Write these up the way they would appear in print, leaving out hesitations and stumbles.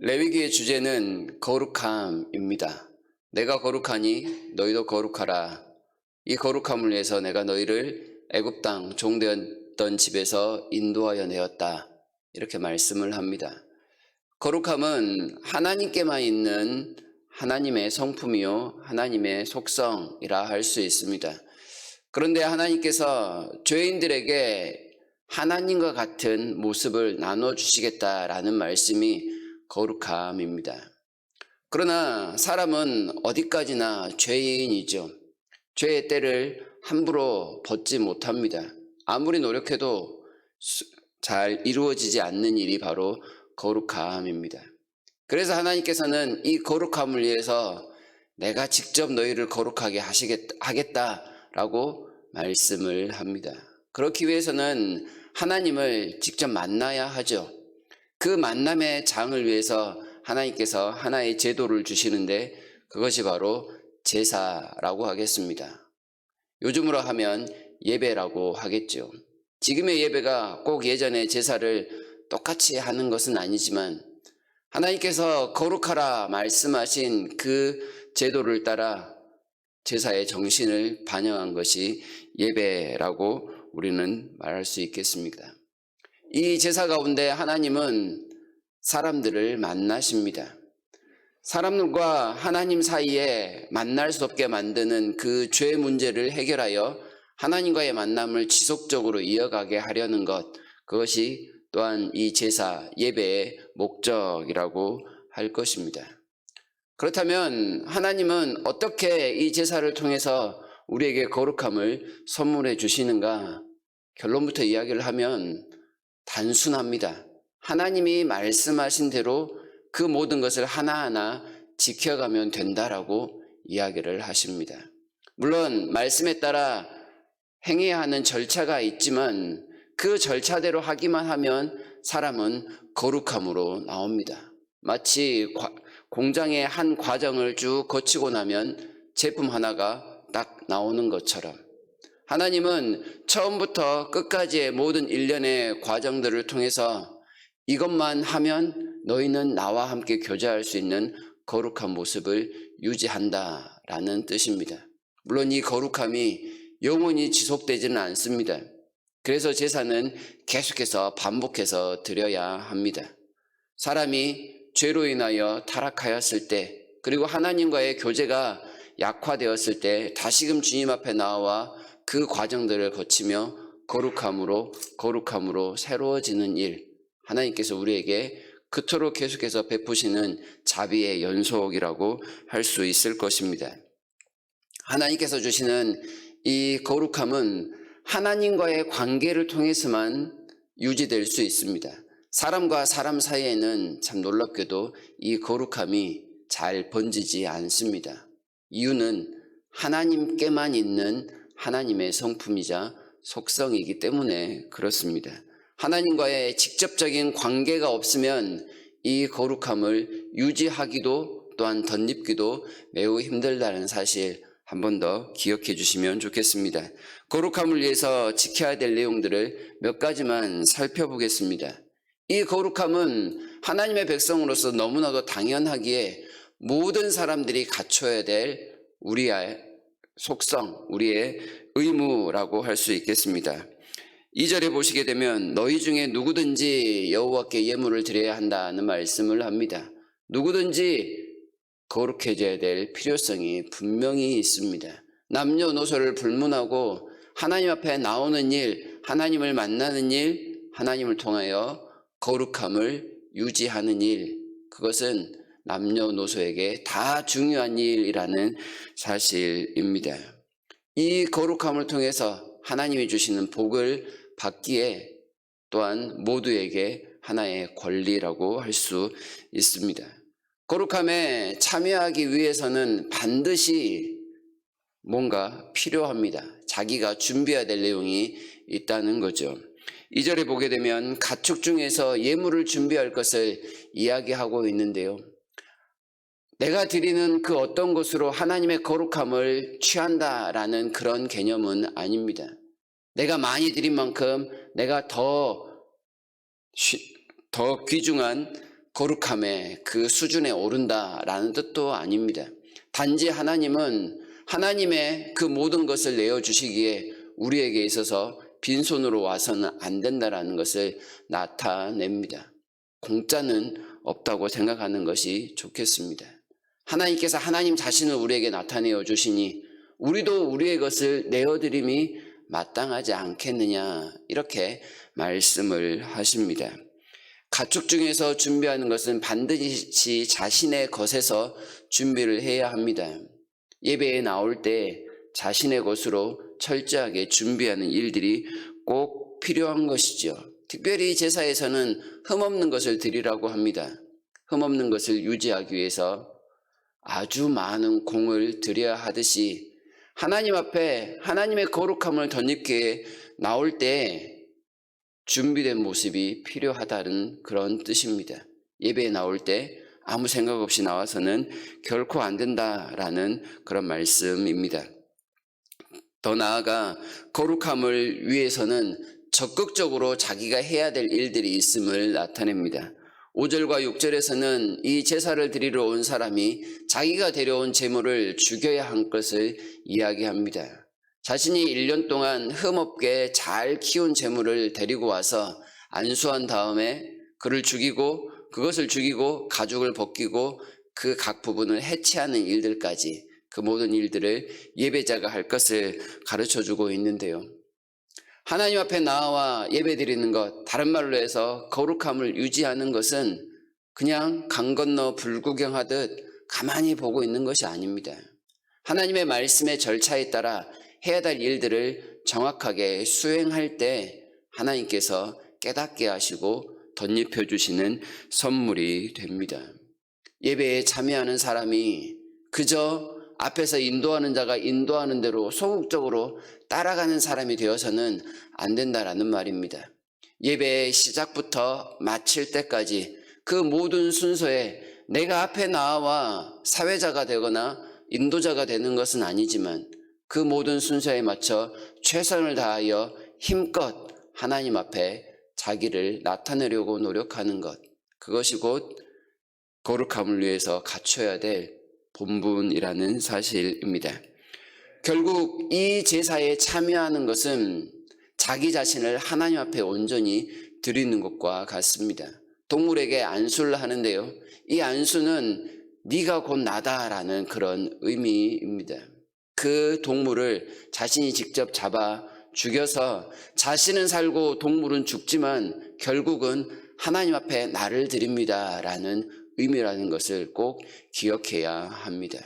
레위기의 주제는 거룩함입니다. 내가 거룩하니 너희도 거룩하라. 이 거룩함을 위해서 내가 너희를 애굽 땅 종되었던 집에서 인도하여 내었다. 이렇게 말씀을 합니다. 거룩함은 하나님께만 있는 하나님의 성품이요 하나님의 속성이라 할 수 있습니다. 그런데 하나님께서 죄인들에게 하나님과 같은 모습을 나눠주시겠다라는 말씀이 거룩함입니다. 그러나 사람은 어디까지나 죄인이죠. 죄의 때를 함부로 벗지 못합니다. 아무리 노력해도 잘 이루어지지 않는 일이 바로 거룩함입니다. 그래서 하나님께서는 이 거룩함을 위해서 내가 직접 너희를 거룩하게 하겠다라고 말씀을 합니다. 그렇기 위해서는 하나님을 직접 만나야 하죠. 그 만남의 장을 위해서 하나님께서 하나의 제도를 주시는데 그것이 바로 제사라고 하겠습니다. 요즘으로 하면 예배라고 하겠죠. 지금의 예배가 꼭 예전의 제사를 똑같이 하는 것은 아니지만 하나님께서 거룩하라 말씀하신 그 제도를 따라 제사의 정신을 반영한 것이 예배라고 우리는 말할 수 있겠습니다. 이 제사 가운데 하나님은 사람들을 만나십니다. 사람들과 하나님 사이에 만날 수 없게 만드는 그 죄 문제를 해결하여 하나님과의 만남을 지속적으로 이어가게 하려는 것, 그것이 또한 이 제사, 예배의 목적이라고 할 것입니다. 그렇다면 하나님은 어떻게 이 제사를 통해서 우리에게 거룩함을 선물해 주시는가? 결론부터 이야기를 하면 단순합니다. 하나님이 말씀하신 대로 그 모든 것을 하나하나 지켜가면 된다라고 이야기를 하십니다. 물론 말씀에 따라 행해야 하는 절차가 있지만 그 절차대로 하기만 하면 사람은 거룩함으로 나옵니다. 마치 공장의 한 과정을 쭉 거치고 나면 제품 하나가 딱 나오는 것처럼 하나님은 처음부터 끝까지의 모든 일련의 과정들을 통해서 이것만 하면 너희는 나와 함께 교제할 수 있는 거룩한 모습을 유지한다라는 뜻입니다. 물론 이 거룩함이 영원히 지속되지는 않습니다. 그래서 제사는 계속해서 반복해서 드려야 합니다. 사람이 죄로 인하여 타락하였을 때, 그리고 하나님과의 교제가 약화되었을 때 다시금 주님 앞에 나와 그 과정들을 거치며 거룩함으로 새로워지는 일, 하나님께서 우리에게 그토록 계속해서 베푸시는 자비의 연속이라고 할 수 있을 것입니다. 하나님께서 주시는 이 거룩함은 하나님과의 관계를 통해서만 유지될 수 있습니다. 사람과 사람 사이에는 참 놀랍게도 이 거룩함이 잘 번지지 않습니다. 이유는 하나님께만 있는 하나님의 성품이자 속성이기 때문에 그렇습니다. 하나님과의 직접적인 관계가 없으면 이 거룩함을 유지하기도 또한 덧입기도 매우 힘들다는 사실 한 번 더 기억해 주시면 좋겠습니다. 거룩함을 위해서 지켜야 될 내용들을 몇 가지만 살펴보겠습니다. 이 거룩함은 하나님의 백성으로서 너무나도 당연하기에 모든 사람들이 갖춰야 될 우리의 속성, 우리의 의무라고 할 수 있겠습니다. 2절에 보시게 되면 너희 중에 누구든지 여호와께 예물을 드려야 한다는 말씀을 합니다. 누구든지 거룩해져야 될 필요성이 분명히 있습니다. 남녀노소를 불문하고 하나님 앞에 나오는 일, 하나님을 만나는 일, 하나님을 통하여 거룩함을 유지하는 일, 그것은 남녀노소에게 다 중요한 일이라는 사실입니다. 이 거룩함을 통해서 하나님이 주시는 복을 받기에 또한 모두에게 하나의 권리라고 할 수 있습니다. 거룩함에 참여하기 위해서는 반드시 뭔가 필요합니다. 자기가 준비해야 될 내용이 있다는 거죠. 2절에 보게 되면 가축 중에서 예물을 준비할 것을 이야기하고 있는데요. 내가 드리는 그 어떤 것으로 하나님의 거룩함을 취한다라는 그런 개념은 아닙니다. 내가 많이 드린 만큼 내가 더 귀중한 거룩함의 그 수준에 오른다라는 뜻도 아닙니다. 단지 하나님은 하나님의 그 모든 것을 내어주시기에 우리에게 있어서 빈손으로 와서는 안 된다라는 것을 나타냅니다. 공짜는 없다고 생각하는 것이 좋겠습니다. 하나님께서 하나님 자신을 우리에게 나타내어 주시니 우리도 우리의 것을 내어드림이 마땅하지 않겠느냐, 이렇게 말씀을 하십니다. 가축 중에서 준비하는 것은 반드시 자신의 것에서 준비를 해야 합니다. 예배에 나올 때 자신의 것으로 철저하게 준비하는 일들이 꼭 필요한 것이죠. 특별히 제사에서는 흠없는 것을 드리라고 합니다. 흠없는 것을 유지하기 위해서 아주 많은 공을 들여야 하듯이 하나님 앞에 하나님의 거룩함을 덧입게 나올 때 준비된 모습이 필요하다는 그런 뜻입니다. 예배에 나올 때 아무 생각 없이 나와서는 결코 안 된다라는 그런 말씀입니다. 더 나아가 거룩함을 위해서는 적극적으로 자기가 해야 될 일들이 있음을 나타냅니다. 5절과 6절에서는 이 제사를 드리러 온 사람이 자기가 데려온 제물을 죽여야 한 것을 이야기합니다. 자신이 1년 동안 흠없게 잘 키운 제물을 데리고 와서 안수한 다음에 그것을 죽이고 가죽을 벗기고 그 각 부분을 해체하는 일들까지, 그 모든 일들을 예배자가 할 것을 가르쳐주고 있는데요. 하나님 앞에 나와 예배드리는 것, 다른 말로 해서 거룩함을 유지하는 것은 그냥 강 건너 불구경하듯 가만히 보고 있는 것이 아닙니다. 하나님의 말씀의 절차에 따라 해야 될 일들을 정확하게 수행할 때 하나님께서 깨닫게 하시고 덧입혀 주시는 선물이 됩니다. 예배에 참여하는 사람이 그저 앞에서 인도하는 자가 인도하는 대로 소극적으로 따라가는 사람이 되어서는 안 된다라는 말입니다. 예배의 시작부터 마칠 때까지 그 모든 순서에 내가 앞에 나와 사회자가 되거나 인도자가 되는 것은 아니지만 그 모든 순서에 맞춰 최선을 다하여 힘껏 하나님 앞에 자기를 나타내려고 노력하는 것, 그것이 곧 거룩함을 위해서 갖춰야 될 본분이라는 사실입니다. 결국 이 제사에 참여하는 것은 자기 자신을 하나님 앞에 온전히 드리는 것과 같습니다. 동물에게 안수를 하는데요, 이 안수는 네가 곧 나다라는 그런 의미입니다. 그 동물을 자신이 직접 잡아 죽여서 자신은 살고 동물은 죽지만 결국은 하나님 앞에 나를 드립니다라는 의미라는 것을 꼭 기억해야 합니다.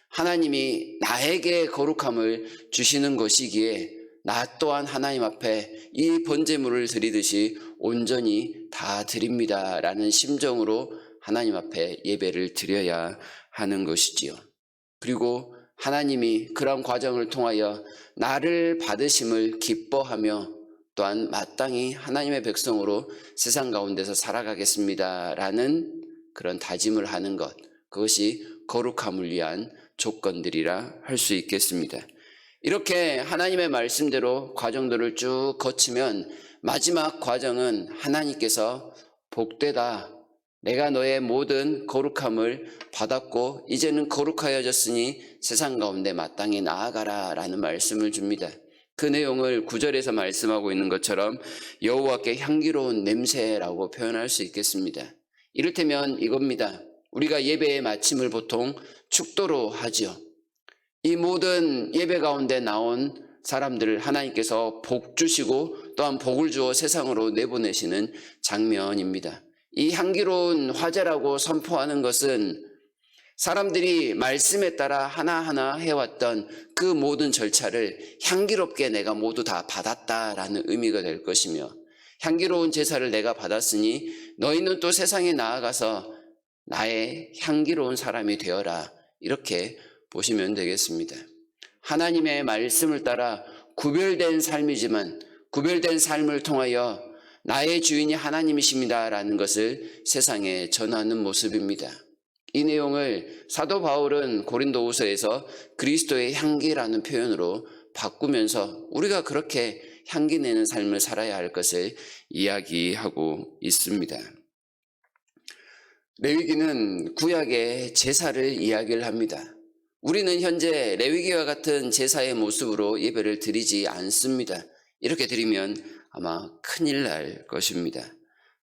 하나님이 나에게 거룩함을 주시는 것이기에 나 또한 하나님 앞에 이 번제물을 드리듯이 온전히 다 드립니다라는 심정으로 하나님 앞에 예배를 드려야 하는 것이지요. 그리고 하나님이 그런 과정을 통하여 나를 받으심을 기뻐하며 또한 마땅히 하나님의 백성으로 세상 가운데서 살아가겠습니다라는 그런 다짐을 하는 것, 그것이 거룩함을 위한 조건들이라 할 수 있겠습니다. 이렇게 하나님의 말씀대로 과정들을 쭉 거치면 마지막 과정은 하나님께서 복되다, 내가 너의 모든 거룩함을 받았고 이제는 거룩하여졌으니 세상 가운데 마땅히 나아가라 라는 말씀을 줍니다. 그 내용을 9절에서 말씀하고 있는 것처럼 여호와께 향기로운 냄새라고 표현할 수 있겠습니다. 이를테면 이겁니다. 우리가 예배의 마침을 보통 축도로 하지요. 이 모든 예배 가운데 나온 사람들을 하나님께서 복 주시고 또한 복을 주어 세상으로 내보내시는 장면입니다. 이 향기로운 화제라고 선포하는 것은 사람들이 말씀에 따라 하나하나 해왔던 그 모든 절차를 향기롭게 내가 모두 다 받았다라는 의미가 될 것이며, 향기로운 제사를 내가 받았으니 너희는 또 세상에 나아가서 나의 향기로운 사람이 되어라, 이렇게 보시면 되겠습니다. 하나님의 말씀을 따라 구별된 삶이지만 구별된 삶을 통하여 나의 주인이 하나님이십니다라는 것을 세상에 전하는 모습입니다. 이 내용을 사도 바울은 고린도후서에서 그리스도의 향기라는 표현으로 바꾸면서 우리가 그렇게 향기 내는 삶을 살아야 할 것을 이야기하고 있습니다. 레위기는 구약의 제사를 이야기를 합니다. 우리는 현재 레위기와 같은 제사의 모습으로 예배를 드리지 않습니다. 이렇게 드리면 아마 큰일 날 것입니다.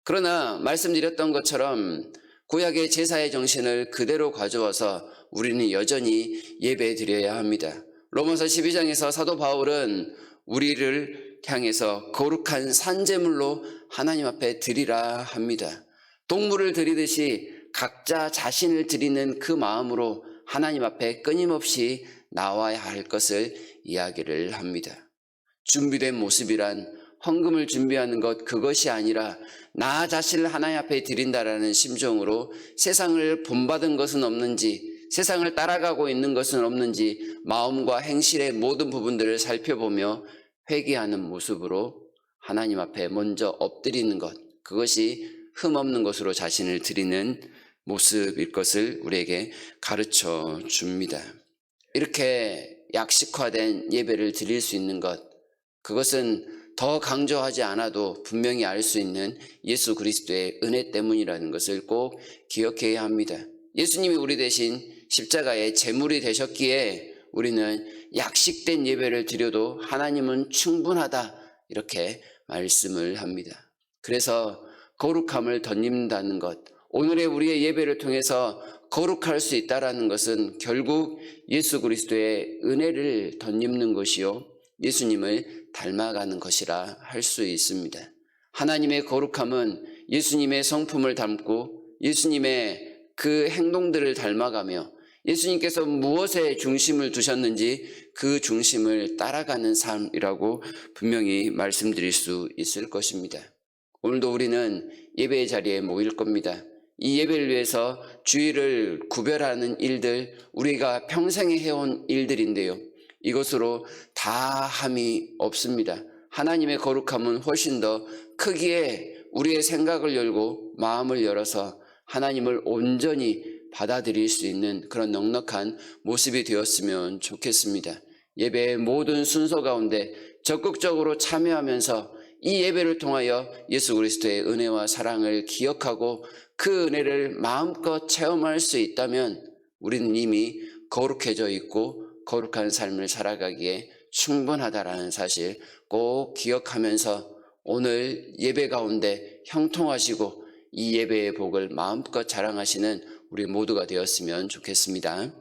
그러나 말씀드렸던 것처럼 구약의 제사의 정신을 그대로 가져와서 우리는 여전히 예배 드려야 합니다. 로마서 12장에서 사도 바울은 우리를 향해서 거룩한 산제물로 하나님 앞에 드리라 합니다. 동물을 드리듯이 각자 자신을 드리는 그 마음으로 하나님 앞에 끊임없이 나와야 할 것을 이야기를 합니다. 준비된 모습이란 헌금을 준비하는 것, 그것이 아니라 나 자신을 하나님 앞에 드린다라는 심정으로 세상을 본받은 것은 없는지, 세상을 따라가고 있는 것은 없는지 마음과 행실의 모든 부분들을 살펴보며 회개하는 모습으로 하나님 앞에 먼저 엎드리는 것, 그것이 흠없는 것으로 자신을 드리는 모습일 것을 우리에게 가르쳐 줍니다. 이렇게 약식화된 예배를 드릴 수 있는 것, 그것은 더 강조하지 않아도 분명히 알 수 있는 예수 그리스도의 은혜 때문이라는 것을 꼭 기억해야 합니다. 예수님이 우리 대신 십자가의 제물이 되셨기에 우리는 약식된 예배를 드려도 하나님은 충분하다, 이렇게 말씀을 합니다. 그래서 거룩함을 덧입는다는 것, 오늘의 우리의 예배를 통해서 거룩할 수 있다는 것은 결국 예수 그리스도의 은혜를 덧입는 것이요, 예수님을 닮아가는 것이라 할 수 있습니다. 하나님의 거룩함은 예수님의 성품을 담고 예수님의 그 행동들을 닮아가며 예수님께서 무엇에 중심을 두셨는지 그 중심을 따라가는 삶이라고 분명히 말씀드릴 수 있을 것입니다. 오늘도 우리는 예배의 자리에 모일 겁니다. 이 예배를 위해서 주일을 구별하는 일들, 우리가 평생에 해온 일들인데요, 이것으로 다 함이 없습니다. 하나님의 거룩함은 훨씬 더 크기에 우리의 생각을 열고 마음을 열어서 하나님을 온전히 받아들일 수 있는 그런 넉넉한 모습이 되었으면 좋겠습니다. 예배의 모든 순서 가운데 적극적으로 참여하면서 이 예배를 통하여 예수 그리스도의 은혜와 사랑을 기억하고 그 은혜를 마음껏 체험할 수 있다면 우리는 이미 거룩해져 있고 거룩한 삶을 살아가기에 충분하다라는 사실 꼭 기억하면서 오늘 예배 가운데 형통하시고 이 예배의 복을 마음껏 자랑하시는 우리 모두가 되었으면 좋겠습니다.